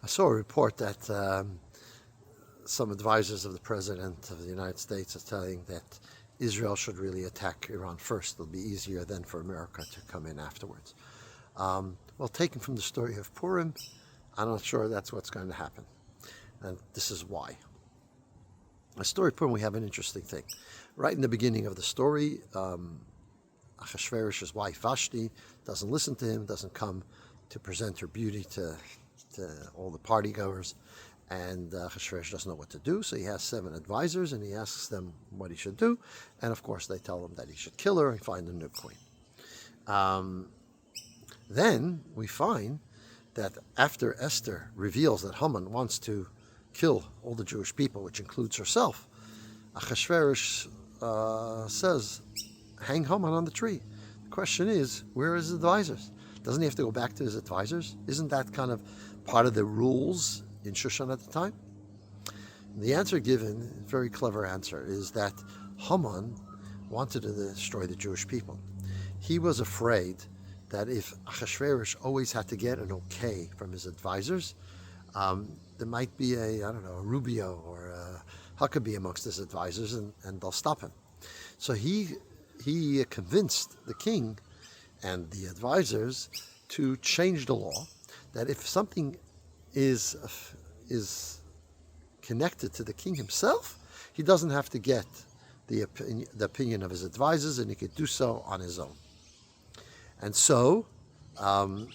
I saw a report that some advisors of the President of the United States are telling that Israel should really attack Iran first. It'll be easier then for America to come in afterwards. Well, taken from the story of Purim, I'm not sure that's what's going to happen. And this is why. The story of Purim, we have an interesting thing. Right in the beginning of the story, Achashverosh's wife Vashti doesn't listen to him, doesn't come to present her beauty to all the partygoers, and Achashverosh doesn't know what to do, so he has 7 advisors and he asks them what he should do, and of course they tell him that he should kill her and find a new queen. Then we find that after Esther reveals that Haman wants to kill all the Jewish people, which includes herself, Achashverosh says, hang Haman on the tree. The question is, where are his advisors? Doesn't he have to go back to his advisors? Isn't that kind of part of the rules in Shushan at the time? The answer given, a very clever answer, is that Haman wanted to destroy the Jewish people. He was afraid that if Achashverosh always had to get an okay from his advisors, there might be a Rubio or a Huckabee amongst his advisors, and they'll stop him. So he convinced the king and the advisors to change the law, that if something is connected to the king himself, he doesn't have to get the opinion of his advisors, and he could do so on his own. And so, why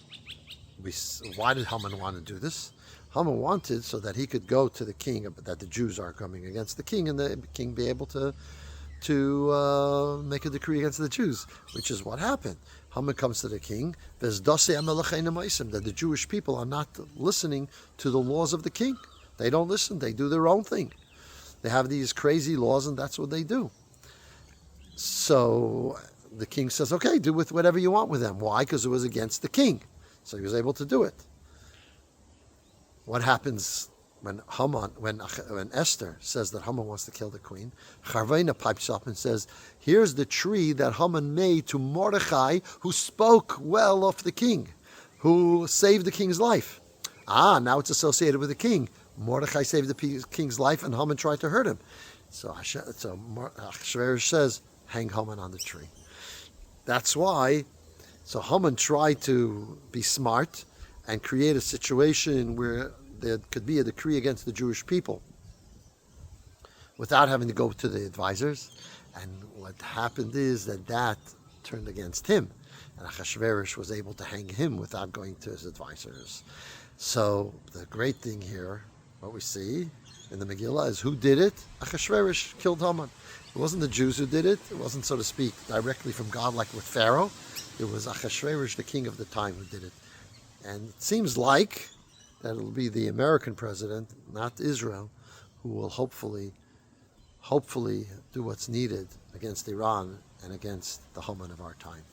did Haman want to do this? Haman wanted so that he could go to the king, that the Jews are coming against the king, and the king be able to make a decree against the Jews, which is what happened. Haman comes to the king, that the Jewish people are not listening to the laws of the king. They don't listen, they do their own thing. They have these crazy laws, and that's what they do. So the king says, okay, do with whatever you want with them. Why? Because it was against the king. So he was able to do it. What happens when Esther says that Haman wants to kill the queen? Charvena pipes up and says, here's the tree that Haman made to Mordechai, who spoke well of the king, who saved the king's life. Now it's associated with the king. Mordechai saved the king's life, and Haman tried to hurt him. So Achashverosh says, hang Haman on the tree. That's why. So Haman tried to be smart and create a situation where there could be a decree against the Jewish people without having to go to the advisors. And what happened is that turned against him. And Achashverosh was able to hang him without going to his advisors. So the great thing here, what we see in the Megillah, is who did it? Achashverosh killed Haman. It wasn't the Jews who did it. It wasn't, so to speak, directly from God like with Pharaoh. It was Achashverosh, the king of the time, who did it. And it seems like that it'll be the American president, not Israel, who will hopefully do what's needed against Iran and against the Haman of our time.